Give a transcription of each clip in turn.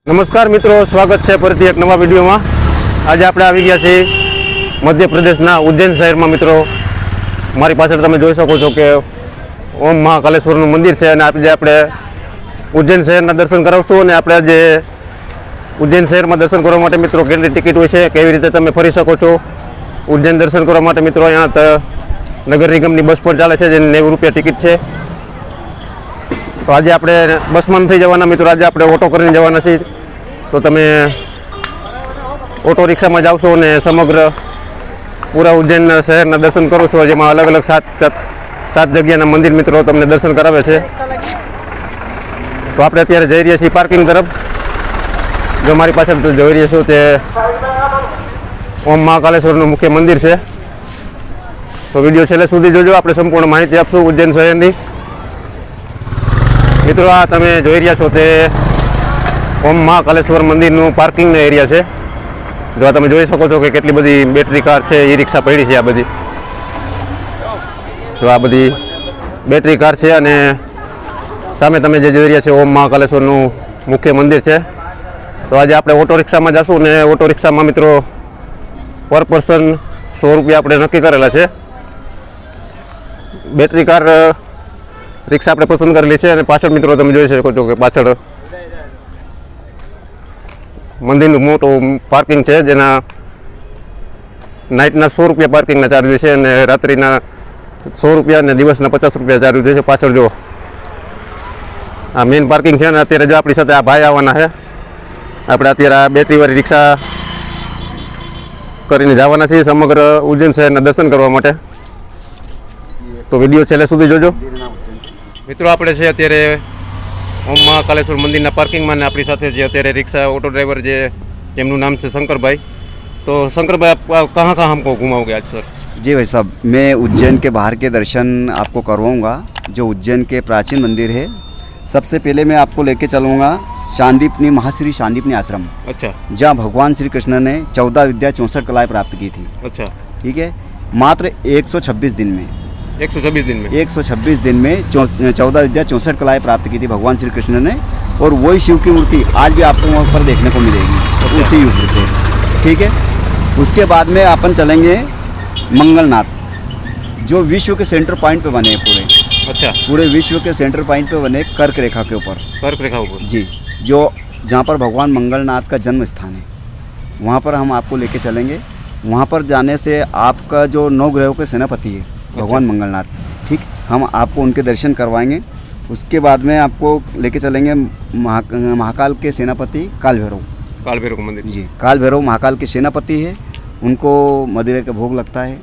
नमस्कार मित्रों, स्वागत है फरीथी एक नवा विडियो में। आज आप આવી ગયા છે मध्य प्रदेशना उज्जैन शहर में। मित्रों, मारी पाछळ તમે જોઈ શકો છો કે ओम महाकालेश्वरનું મંદિર છે અને આજે આપણે ઉજ્જૈન શહેરના દર્શન કરાવશું અને આપણે આજે ઉજ્જૈન શહેરમાં દર્શન કરવા માટે મિત્રો કેટલી ટિકિટ હોય છે, કેવી રીતે તમે ફરી શકો છો ઉજ્જૈન દર્શન કરવા માટે। મિત્રો અહીંયા નગર નિગમની બસ પણ ચાલે છે જેની 90 રૂપિયા ટિકિટ છે। तो आज आप बस में थी जवाना मित्रों, आज आप ऑटो कर जवाना छे। तो तमे ऑटो रिक्शा में जाओ ने समग्र पूरा उज्जैन शहर दर्शन करो छो, जेमां अलग अलग सात जगह मंदिर मित्रों तमने दर्शन करावे छे। तो आप अत्यारे जई रह्या छीए पार्किंग तरफ। जो मारी पाछळ जोई रह्या छो ते ओम महाकालेश्वरનું मुख्य मंदिर है। तो विडियो छेल्ले सुधी जोजो, आपणे संपूर्ण माहिती आपशुं उज्जैन शहरनी। मित्रों, आ तमे जोई रह्या छो ते ओम महाकालेश्वर मंदिरનું पार्किंग एरिया है। जो तमे जोई शको छो कि केटली बधी बेटरी कार है, ई रिक्शा पड़ी है। आ बधी जो आ बधी बेटरी कार है अने सामे तमे जे जोई रह्या छो ओम महाकालेश्वरનું मुख्य मंदिर है। तो आज आपणे ऑटो रिक्शा में जाशुं ने ऑटो रिक्शा में मित्रों पर पर्सन 100 रुपया आपणे नक्की करेला है। बेटरी कार रिक्शा आपणे पसंद करेली है। पाछळ मित्रों तमे जोई शको छो कि पाछळ मंदिरનું मोटું पार्किंग है, जेना नाइटना 100 रुपया पार्किंगना चार्ज है और रात्रिना 100 रुपया और दिवसना 50 रुपया चार्ज है। पाछळ जो आ मेन पार्किंग है। अत्यारे जो आपणी साथे आ भाई आववाना है, આપણે અત્યારે આ બેટરીવાળી રિક્ષા કરીને જવાના છીએ સમગ્ર ઉજ્જૈન શહેરના દર્શન કરવા માટે। તો વિડીયો છેલ્લે સુધી જોજો। મિત્રો, આપણે છે અત્યારે ઓમ મહાકાલેશ્વર મંદિરના પાર્કિંગમાં ને આપણી સાથે જે અત્યારે રિક્ષા ઓટો ડ્રાઈવર જે જેમનું નામ છે શંકરભાઈ। तो शंकरभाई, आप कहाँ कहाँ हमको घुमाओगे आज सर? जी भाई साहब, मैं उज्जैन के बाहर के दर्शन आपको करवाऊँगा। जो उज्जैन के प्राचीन मंदिर है, सबसे पहले मैं आपको लेके चलूँगा शांदीपनी महाश्री शांदीपनी आश्रम। अच्छा। जहाँ भगवान श्री कृष्ण ने 14 विद्या 64 कलाएँ प्राप्त की थी। अच्छा। ठीक है, मात्र 126 दिन में 126 दिन में 14 विद्या 64 कलाएँ प्राप्त की थी भगवान श्री कृष्ण ने। और वही शिव की मूर्ति आज भी आपको वहाँ पर देखने को मिलेगी। अच्छा। उसी युग से। ठीक है, उसके बाद में अपन चलेंगे मंगलनाथ, जो विश्व के सेंटर पॉइंट पे बने पूरे। अच्छा। पूरे विश्व के सेंटर पॉइंट पे बने कर्क रेखा के ऊपर। कर्क रेखा ऊपर जी, जो जहाँ पर भगवान मंगलनाथ का जन्म स्थान है, वहाँ पर हम आपको लेके चलेंगे। वहाँ पर जाने से आपका जो 9 ग्रहों के सेनापति है भगवान मंगलनाथ, ठीक, हम आपको उनके दर्शन करवाएंगे। उसके बाद में आपको लेके चलेंगे महाकाल के सेनापति काल भैरव मंदिर। जी, काल भैरव महाकाल के सेनापति है। उनको मदिरा का भोग लगता है।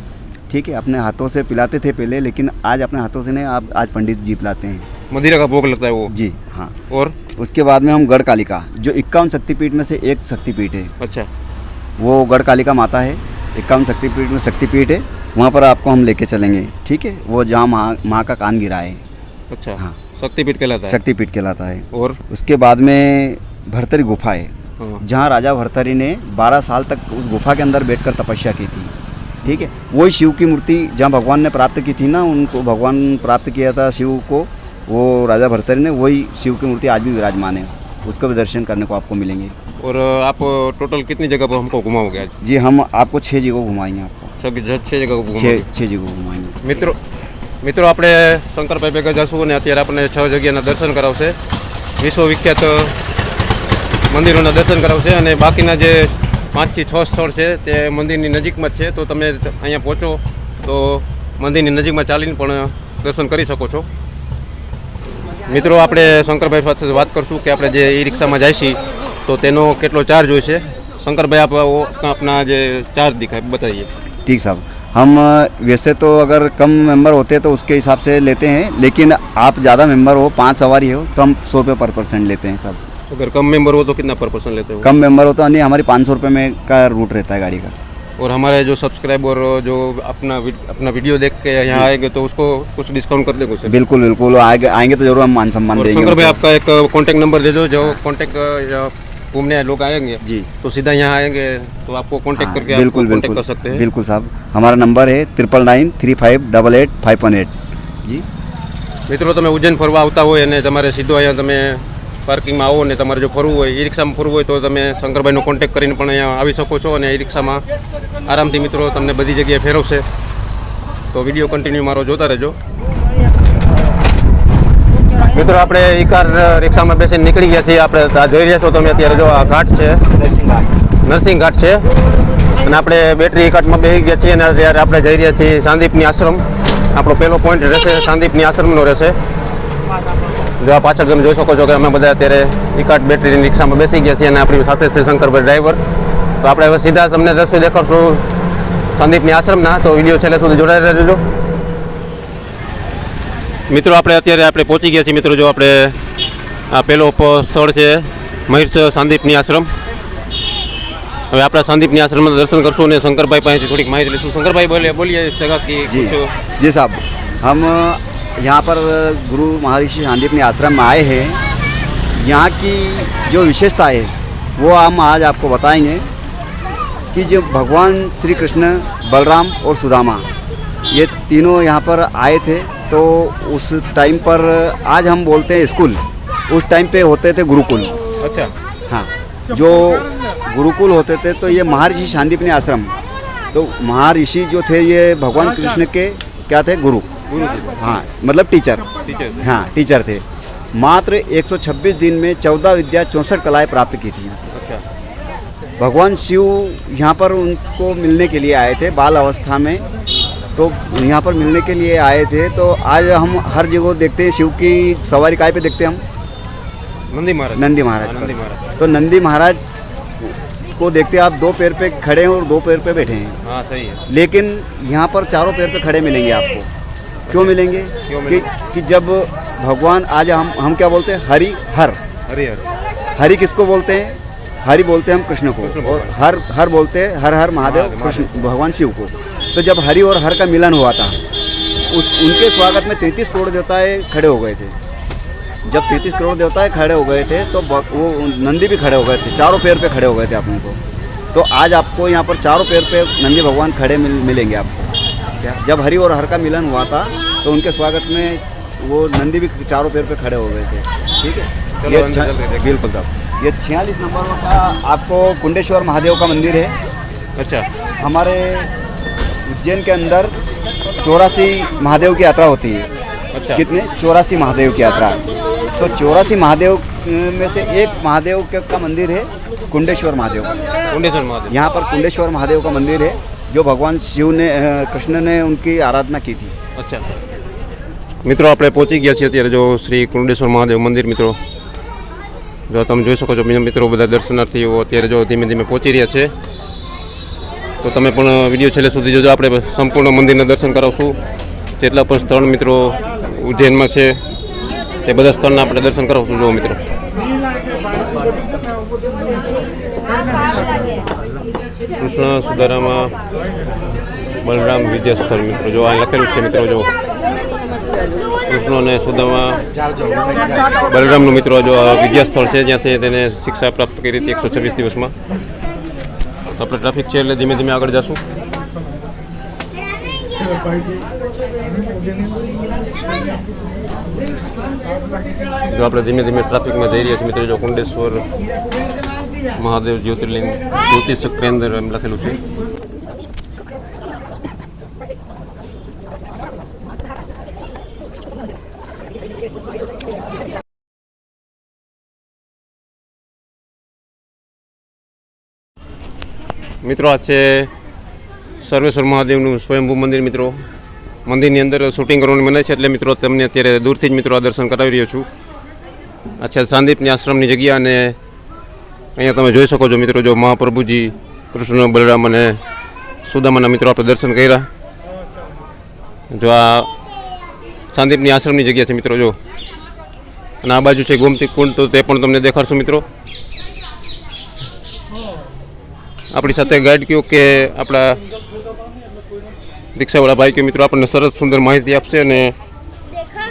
ठीक है, अपने हाथों से पिलाते थे पहले, लेकिन आज अपने हाथों से नहीं, आप आज पंडित जी पिलाते हैं। मदिरा का भोग लगता है वो? जी हाँ। और उसके बाद में हम गढ़ कालिका, जो 51 शक्तिपीठ में से एक शक्तिपीठ है। अच्छा। वो गढ़ कालिका माता है, 51 शक्तिपीठ में शक्तिपीठ है। वहाँ पर आपको हम लेके चलेंगे। ठीक है, वो जहाँ माँ का कान गिरा है। अच्छा। हाँ, शक्तिपीठ कहलाता है। शक्तिपीठ कहलाता है। और उसके बाद में भरतरी गुफा है, हाँ। जहाँ राजा भरतरी ने 12 साल तक उस गुफा के अंदर बैठकर तपस्या की थी। ठीक है, वही शिव की मूर्ति जहाँ भगवान ने प्राप्त की थी ना, उनको भगवान प्राप्त किया था शिव को, वो राजा भरतरी ने, वही शिव की मूर्ति आज भी विराजमान है। उसका भी दर्शन करने को आपको मिलेंगे। और आप टोटल कितनी जगह पर हमको घुमाओगे आज? जी, हम आपको 6 जगह घुमाएंगे। आपको 6 जगह छः जगह घुमाएंगे। मित्रों આપણે શંકરભાઈ ભેગા જશું અને અત્યારે આપણને 6 જગ્યાના દર્શન કરાવશે, વિશ્વવિખ્યાત મંદિરોના દર્શન કરાવશે અને બાકીના જે 5 થી 6 સ્થળ છે તે મંદિરની નજીકમાં જ છે। તો તમે અહીંયા પહોંચો તો મંદિરની નજીકમાં ચાલીને પણ દર્શન કરી શકો છો। મિત્રો, આપણે શંકરભાઈ સાથે વાત કરશું કે આપણે જે ઈ રિક્ષામાં જાય છીએ તો તેનો કેટલો ચાર્જ હોય છે। શંકરભાઈ, आप अपना જે ચાર્જ दिखाए बताइए। ठीक साहब, हम वैसे तो अगर कम मेंबर होते तो उसके हिसाब से लेते हैं, लेकिन आप ज़्यादा मेंबर हो, 5 सवारी हो, तो हम 100 रुपये पर पर्सन लेते हैं साहब। अगर कम मेंबर हो तो कितना पर पर्सन लेते हो? कम मेंबर हो तो नहीं, हमारी 500 रुपये में का रूट रहता है गाड़ी का। और हमारे जो सब्सक्राइबर जो अपना वीडियो देख के यहाँ आएंगे तो उसको कुछ डिस्काउंट कर देंगे? बिल्कुल बिल्कुल, आएंगे तो जरूर हम मान सम्मान देंगे। शंकर भाई, आपका एक कॉन्टैक्ट नंबर दे दो, जो कॉन्टैक्ट घूमने लोग आएंगे जी तो सीधा यहाँ आएंगे तो आपको कॉन्टैक्ट करके बिल्कुल कॉन्टैक्ट कर सकते हैं। बिल्कुल साहब, हमारा नंबर है 9993588518 जी। मित्रों, તમે ઉજ્જૈન ફરવા આવતા હોય અને તમારે સીધો અહીંયા તમે પાર્કિંગમાં આવો ને તમારે જો ફરવું હોય ઈ રિક્ષામાં ફરવું હોય તો તમે શંકરભાઈનો કોન્ટેક્ટ કરીને પણ અહીંયા આવી શકો છો અને ઈ રિક્ષામાં આરામથી મિત્રો તમને બધી જગ્યાએ ફેરવશે. તો વિડીયો કન્ટિન્યુ મારો જોતા રહેજો. મિત્રો આપણે ઈકાર રિક્ષામાં બેસીને નીકળી ગયા છીએ. આપણે જોઈ રહ્યા છો તમે અત્યારે જો આ ઘાટ છે, નરસિંહ ઘાટ છે અને આપણે બેટરી ઘાટમાં બેસી ગયા છીએ અને અત્યારે આપણે જઈ રહ્યા છીએ સાંદીપની આશ્રમ. આપણો પહેલો પોઈન્ટ રહેશે સાંદીપની આશ્રમનો રહેશે. જો આ પાછળ તમે જોઈ શકો છો કે અમે બધા અત્યારે ઈકાટ બેટરીની રિક્ષામાં બેસી ગયા છીએ અને આપણી સાથે છે શંકરભાઈ ડ્રાઈવર. તો આપણે હવે સીધા તમને દ્રશ્ય દેખાડશું સાંદીપની આશ્રમના. તો વિડીયો છેલ્લે સુધી જોડાઈ રહેજો. મિત્રો આપણે પહોંચી ગયા છીએ. મિત્રો જો આપણે આ પહેલો સ્થળ છે મહિર્ષ સાંદીપની આશ્રમ. હવે આપણા સાંદીપની આશ્રમમાં દર્શન કરશું અને શંકરભાઈ પાસેથી થોડીક માહિતી લઈશું. શંકરભાઈ બોલીએ जगह की जी जी साहब, हम यहाँ पर गुरु महर्षि सांदीपनी आश्रम में आए हैं. यहाँ की जो विशेषता है वो हम आज आपको बताएंगे कि जो भगवान श्री कृष्ण, बलराम और सुदामा ये तीनों यहाँ पर आए थे. तो उस टाइम पर आज हम बोलते हैं स्कूल, उस टाइम पे होते थे गुरुकुल. अच्छा. हाँ, जो गुरुकुल होते थे तो ये महर्षि सांदीपनी आश्रम, तो महर्षि जो थे ये भगवान कृष्ण के क्या थे? गुरु. हाँ, मतलब टीचर. हाँ, टीचर थे. मात्र 126 दिन में 14 विद्या 64 कलाएँ प्राप्त की थी. अच्छा. भगवान शिव यहाँ पर उनको मिलने के लिए आए थे बाल अवस्था में. तो यहाँ पर मिलने के लिए आए थे. तो आज हम हर जगह देखते हैं शिव की सवारी काय पे देखते हैं हम? नंदी महाराज. नंदी महाराज. तो नंदी महाराज को देखते आप 2 पैर पे खड़े हैं और 2 पैर पे बैठे हैं. हाँ सही है. लेकिन यहाँ पर चारों पैर पे खड़े मिलेंगे आपको. क्यों मिलेंगे? कि जब भगवान आज हम क्या बोलते हैं? हरि हर. हरि किसको बोलते हैं? हरि बोलते हैं हम कृष्ण को. और हर बोलते हैं हर हर महादेव कृष्ण भगवान शिव को. तो जब हरि और हर का मिलन हुआ था उनके स्वागत में 33 करोड़ देवताएं खड़े हो गए थे. जब 33 करोड़ देवताएं खड़े हो गए थे तो वो नंदी भी खड़े हो गए थे. चारों पैर पे खड़े हो गए थे आप उनको. तो आज आपको यहाँ पर चारों पैर पे नंदी भगवान खड़े मिलेंगे आपको. क्या जब हरि और हर का मिलन हुआ था तो उनके स्वागत में वो नंदी भी चारों पैर पे खड़े हो गए थे. ठीक है. ये बिल्कुल साहब. ये 46 नंबर का आपको कुंडेश्वर महादेव का मंदिर है. अच्छा. हमारे उज्जैन के अंदर 84 महादेव की यात्रा होती है. अच्छा. कितने? 84 महादेव की यात्रा. तो 84 महादेव में से एक महादेव का मंदिर है कुंडेश्वर महादेव. यहाँ पर कुंडेश्वर महादेव का मंदिर है जो भगवान शिव ने कृष्ण ने उनकी आराधना की थी. अच्छा. મિત્રો આપણે પહોંચી ગયા છીએ અત્યારે જો શ્રી કુંડેશ્વર મહાદેવ મંદિર. મિત્રો જો તમે જોઈ શકો છો મિત્રો બધા દર્શનાર્થીઓ અત્યારે જો ધીમે ધીમે પહોંચી રહ્યા છે. તો તમે પણ વિડીયો છેલ્લે સુધી જોજો. આપણે સંપૂર્ણ મંદિરના દર્શન કરાવશું. જેટલા પણ સ્થળ મિત્રો ઉજ્જૈનમાં છે તે બધા સ્થળના આપણે દર્શન કરાવશું. જો મિત્રો કૃષ્ણ સુદારામાં બલરામ વિદ્યાસ્થળ. મિત્રો જો આ લખેલું છે. મિત્રો જો કૃષ્ણ અને સુદામા બલરામનું મિત્રો જો વિદ્યાસ્થળ છે જ્યાંથી તેને શિક્ષા પ્રાપ્ત કરી હતી 126 દિવસમાં. આપણે ટ્રાફિક છે એટલે ધીમે ધીમે આગળ જશું. જો આપણે ધીમે ધીમે ટ્રાફિકમાં જઈ રહ્યા છીએ મિત્રો. જો કુંડેશ્વર મહાદેવ જ્યોતિર્લિંગ જ્યોતિષ કેન્દ્ર એમ લખેલું છે. મિત્રો આ છે સર્વેશ્વર મહાદેવનું સ્વયંભૂ મંદિર. મિત્રો મંદિરની અંદર શૂટિંગ કરવાની મને છે એટલે મિત્રો તમને અત્યારે દૂરથી જ મિત્રો આ દર્શન કરાવી રહ્યો છું. આ છે સાંદીપની આશ્રમની જગ્યા અને અહીંયા તમે જોઈ શકો છો મિત્રો જો મહાપ્રભુજી કૃષ્ણ બલરામ અને સુદામાના મિત્રો આપણે દર્શન કર્યા. જો આ સાંદીપની આશ્રમની જગ્યા છે મિત્રો. જો અને આ બાજુ છે ગોમતી કુંડ. તો તે પણ તમને દેખાડશું મિત્રો. આપણી સાથે ગાઈડ કયો કે આપણા રિક્ષાવાળા ભાઈ કયો મિત્રો આપણને સરસ સુંદર માહિતી આપશે અને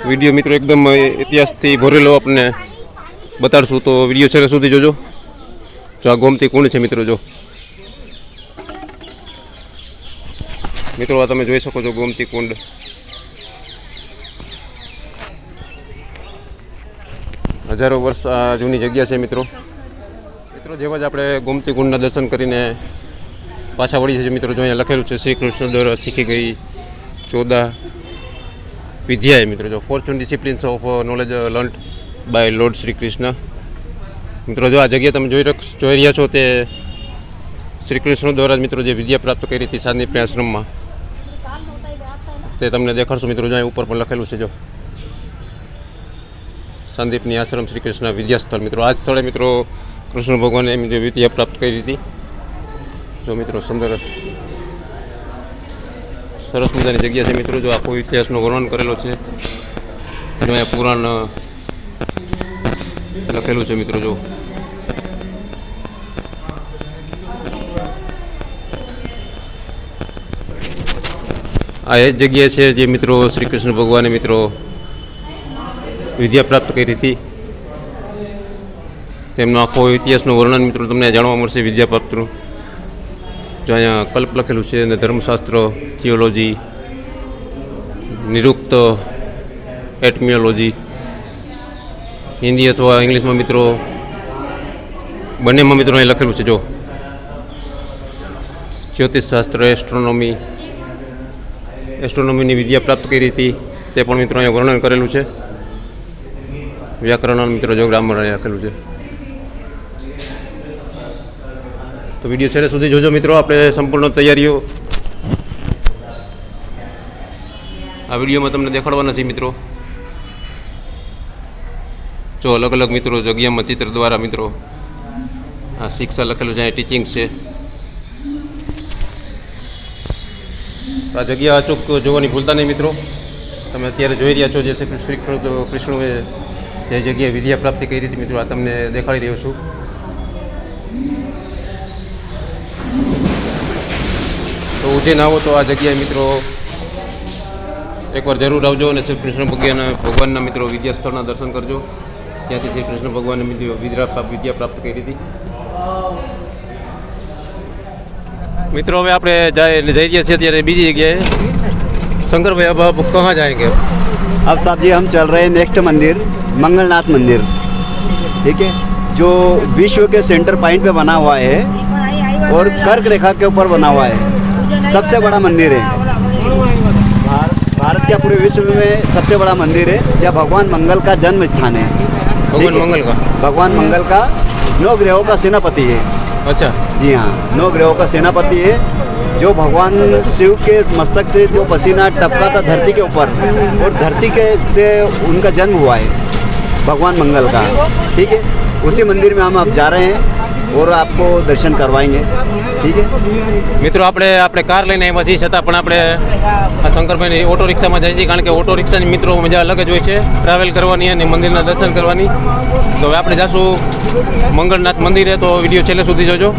વિડીયો મિત્રો એકદમ ઇતિહાસથી ભરેલો આપણને બતાડશું. તો વિડીયો છેલ્લે સુધી જોજો. જો આ ગોમતી કુંડ છે મિત્રો. જો મિત્રો આ તમે જોઈ શકો છો ગોમતી કુંડ. હજારો વર્ષ આ જૂની જગ્યા છે મિત્રો. મિત્રો જેવા જ આપણે ગોમતી કુંડના દર્શન કરીને પાછા વળી છે મિત્રો. જો અહીંયા લખેલું છે શ્રી કૃષ્ણ દ્વારા શીખી ગઈ 14 વિદ્યાએ મિત્રો. જો fortune disciplines of knowledge learnt by Lord Shri Krishna. મિત્રો જો આ જગ્યા તમે જોઈ રહ્યા છો તે શ્રી કૃષ્ણ દ્વારા જ મિત્રો જે વિદ્યા પ્રાપ્ત કરી હતી સાંદીપની આશ્રમમાં તે તમને દેખાડશું મિત્રો. જો અહીં ઉપર પણ લખેલું છે જો સાંદીપની આશ્રમ શ્રી કૃષ્ણ વિદ્યાસ્થળ મિત્રો. આ જ સ્થળે મિત્રો કૃષ્ણ ભગવાને એમની જે વિદ્યા પ્રાપ્ત કરી હતી. જો મિત્રો સુંદર સરસ મજાની જગ્યા છે મિત્રો. જો આખો ઇતિહાસનું વર્ણન કરેલો છે. જો અહીંયા પુરાણ લખેલું છે મિત્રો. જો આ એ જ જગ્યા છે જે મિત્રો શ્રી કૃષ્ણ ભગવાને મિત્રો વિદ્યા પ્રાપ્ત કરી હતી. તેમનો આખો ઇતિહાસનું વર્ણન મિત્રો તમને જાણવા મળશે વિદ્યા પ્રાપ્તનું. જો અહીંયા કલ્પ લખેલું છે અને ધર્મશાસ્ત્ર, થિયોલોજી, નિરુક્ત, એટમિયોલોજી, હિન્દી અથવા ઇંગ્લિશમાં મિત્રો બંનેમાં મિત્રો અહીં લખેલું છે. જો જ્યોતિષશાસ્ત્ર, એસ્ટ્રોનોમીની વિદ્યા પ્રાપ્ત કરી હતી તે પણ મિત્રો અહીંયા વર્ણન કરેલું છે. વ્યાકરણ મિત્રો જો ગ્રામર અહીંયા લખેલું છે. તો વિડીયો છેલ્લે સુધી જોજો મિત્રો. આપણે સંપૂર્ણ તૈયારીઓ આ વિડીયોમાં તમને દેખાડવાના છે મિત્રો. જો અલગ અલગ મિત્રો જગ્યામાં ચિત્ર દ્વારા મિત્રો આ શિક્ષા લખેલું છે. અહીંયા ટીચિંગ છે. આ જગ્યા અચૂક જોવાની ભૂલતા નહીં મિત્રો. તમે અત્યારે જોઈ રહ્યા છો જે શ્રી કૃષ્ણએ જે જગ્યાએ વિદ્યા પ્રાપ્તિ કરી હતી મિત્રો આ તમને દેખાડી રહ્યો છું. તો ઉજ્જૈન આવો તો આ જગ્યાએ મિત્રો એકવાર જરૂર આવજો અને શ્રી કૃષ્ણ ભગવાનના મિત્રો વિદ્યા સ્થળના દર્શન કરજો. ત્યાંથી શ્રી કૃષ્ણ ભગવાને વિદ્યા પ્રાપ્ત કરી હતી મિત્રો. હવે આપણે જઈ રહ્યા છીએ અત્યારે બીજી જગ્યાએ. शंकर भाई अब आप कहाँ जाएंगे? अब साहब जी हम चल रहे हैं नेक्स्ट मंदिर मंगलनाथ मंदिर. ठीक है, जो विश्व के सेंटर पॉइंट पे बना हुआ है और कर्क रेखा के ऊपर बना हुआ है. सबसे बड़ा मंदिर है भारत के पूरे विश्व में सबसे बड़ा मंदिर है. जहाँ भगवान मंगल का जन्म स्थान है. भगवान मंगल का 9 ग्रहों का सेनापति है. अच्छा जी हाँ, 9 ग्रहों का सेनापति है. जो भगवान शिव के मस्तक से जो पसीना टपका था धरती के ऊपर और धरती के से उनका जन्म हुआ है भगवान मंगल का. ठीक है, उसी मंदिर में हम अब जा रहे हैं और आपको दर्शन करवाएंगे. ठीक है મિત્રો, આપણે કાર લઈને આવ્યા છીએ છતાં પણ આપણે આ શંકરભાઈની ઓટો રિક્ષામાં જઈએ છીએ. કારણ કે ઓટો રિક્ષાની મિત્રો મજા અલગ જ હોય છે ટ્રાવેલ કરવાની અને મંદિરના દર્શન કરવાની. તો હવે આપણે જાશું મંગળનાથ મંદિરે. તો વિડીયો છેલ્લે સુધી જોજો.